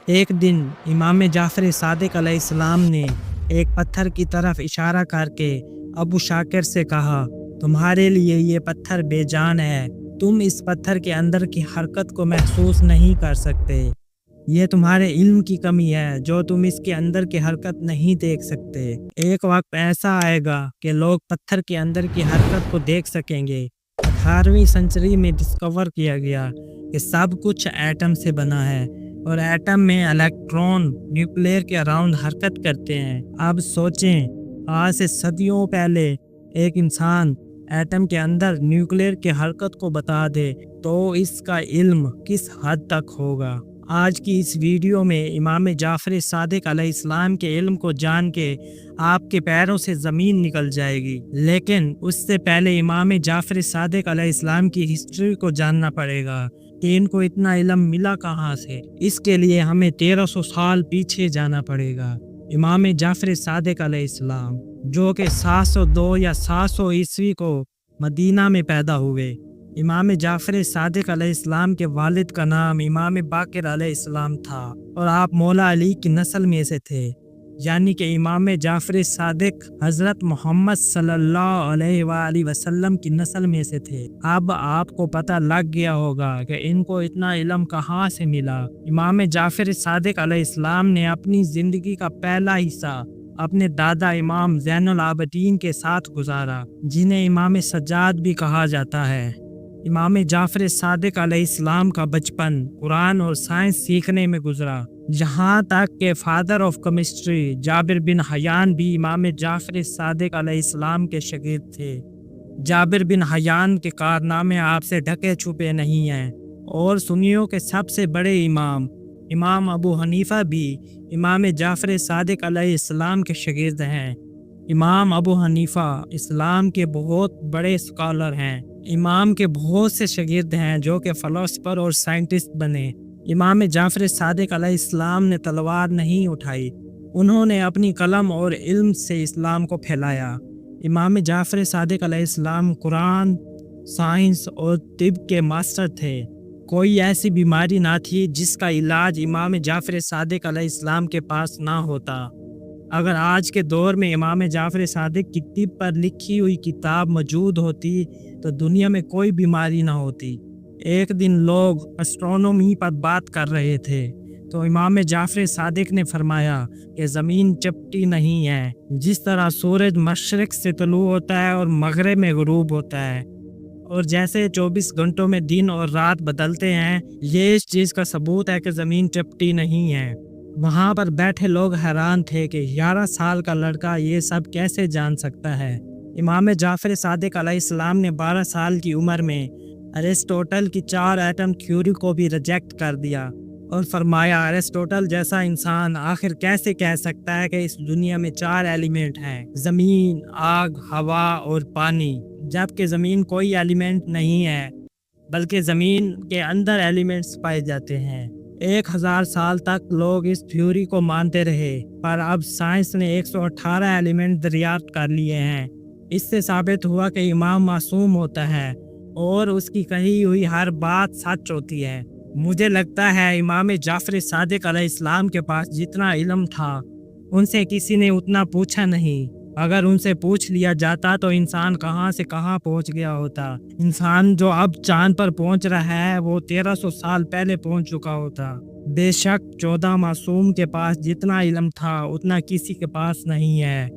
ایک دن امام جعفر صادق علیہ السلام نے ایک پتھر کی طرف اشارہ کر کے ابو شاکر سے کہا، تمہارے لیے یہ پتھر بے جان ہے، تم اس پتھر کے اندر کی حرکت کو محسوس نہیں کر سکتے۔ یہ تمہارے علم کی کمی ہے جو تم اس کے اندر کی حرکت نہیں دیکھ سکتے۔ ایک وقت ایسا آئے گا کہ لوگ پتھر کے اندر کی حرکت کو دیکھ سکیں گے۔ 18ویں سنچری میں ڈسکور کیا گیا کہ سب کچھ ایٹم سے بنا ہے اور ایٹم میں الیکٹرون نیوکلیئر کے اراؤنڈ حرکت کرتے ہیں۔ اب سوچیں، آج سے صدیوں پہلے ایک انسان ایٹم کے اندر نیوکلیئر کی حرکت کو بتا دے تو اس کا علم کس حد تک ہوگا۔ آج کی اس ویڈیو میں امام جعفر صادق علیہ السلام کے علم کو جان کے آپ کے پیروں سے زمین نکل جائے گی، لیکن اس سے پہلے امام جعفر صادق علیہ السلام کی ہسٹری کو جاننا پڑے گا کہ ان کو اتنا علم ملا کہاں سے۔ اس کے لیے ہمیں 1300 سال پیچھے جانا پڑے گا۔ امام جعفر صادق علیہ السلام جو کہ 702 یا 700 عیسوی کو مدینہ میں پیدا ہوئے۔ امام جعفر صادق علیہ السلام کے والد کا نام امام باقر علیہ السلام تھا اور آپ مولا علی کی نسل میں سے تھے، یعنی کہ امام جعفر صادق حضرت محمد صلی اللہ علیہ وآلہ وسلم کی نسل میں سے تھے۔ اب آپ کو پتہ لگ گیا ہوگا کہ ان کو اتنا علم کہاں سے ملا۔ امام جعفر صادق علیہ السلام نے اپنی زندگی کا پہلا حصہ اپنے دادا امام زین العابدین کے ساتھ گزارا، جنہیں امام سجاد بھی کہا جاتا ہے۔ امام جعفر صادق علیہ السلام کا بچپن قرآن اور سائنس سیکھنے میں گزرا، جہاں تک کہ فادر آف کیمسٹری جابر بن حیان بھی امام جعفر صادق علیہ السلام کے شاگرد تھے۔ جابر بن حیان کے کارنامے آپ سے ڈھکے چھپے نہیں ہیں، اور سنیوں کے سب سے بڑے امام ابو حنیفہ بھی امام جعفر صادق علیہ السلام کے شاگرد ہیں۔ امام ابو حنیفہ اسلام کے بہت بڑے اسکالر ہیں۔ امام کے بہت سے شاگرد ہیں جو کہ فلسفر اور سائنٹسٹ بنے۔ امام جعفر صادق علیہ السلام نے تلوار نہیں اٹھائی، انہوں نے اپنی قلم اور علم سے اسلام کو پھیلایا۔ امام جعفر صادق علیہ السلام قرآن، سائنس اور طب کے ماسٹر تھے۔ کوئی ایسی بیماری نہ تھی جس کا علاج امام جعفر صادق علیہ السلام کے پاس نہ ہوتا۔ اگر آج کے دور میں امام جعفر صادق کی طب پر لکھی ہوئی کتاب موجود ہوتی تو دنیا میں کوئی بیماری نہ ہوتی۔ ایک دن لوگ اسٹرونومی پر بات کر رہے تھے تو امام جعفر صادق نے فرمایا کہ زمین چپٹی نہیں ہے، جس طرح سورج مشرق سے طلوع ہوتا ہے اور مغرب میں غروب ہوتا ہے، اور جیسے 24 گھنٹوں میں دن اور رات بدلتے ہیں، یہ اس چیز کا ثبوت ہے کہ زمین چپٹی نہیں ہے۔ وہاں پر بیٹھے لوگ حیران تھے کہ 11 سال کا لڑکا یہ سب کیسے جان سکتا ہے۔ امام جعفر صادق علیہ السلام نے 12 سال کی عمر میں ارسطوٹل کی 4 ایٹم تھیوری کو بھی ریجیکٹ کر دیا اور فرمایا، ارسطوٹل جیسا انسان آخر کیسے کہہ سکتا ہے کہ اس دنیا میں 4 ایلیمنٹ ہیں، زمین، آگ، ہوا اور پانی، جبکہ زمین کوئی ایلیمنٹ نہیں ہے بلکہ زمین کے اندر ایلیمنٹس پائے جاتے ہیں۔ 1000 سال تک لوگ اس تھیوری کو مانتے رہے، پر اب سائنس نے 118 ایلیمنٹ دریافت کر لیے ہیں۔ اس سے ثابت ہوا کہ امام معصوم ہوتا ہے اور اس کی کہی ہوئی ہر بات سچ ہوتی ہے۔ مجھے لگتا ہے امام جعفر صادق علیہ السلام کے پاس جتنا علم تھا ان سے کسی نے اتنا پوچھا نہیں۔ اگر ان سے پوچھ لیا جاتا تو انسان کہاں سے کہاں پہنچ گیا ہوتا۔ انسان جو اب چاند پر پہنچ رہا ہے وہ 1300 سال پہلے پہنچ چکا ہوتا۔ بے شک 14 معصوم کے پاس جتنا علم تھا اتنا کسی کے پاس نہیں ہے۔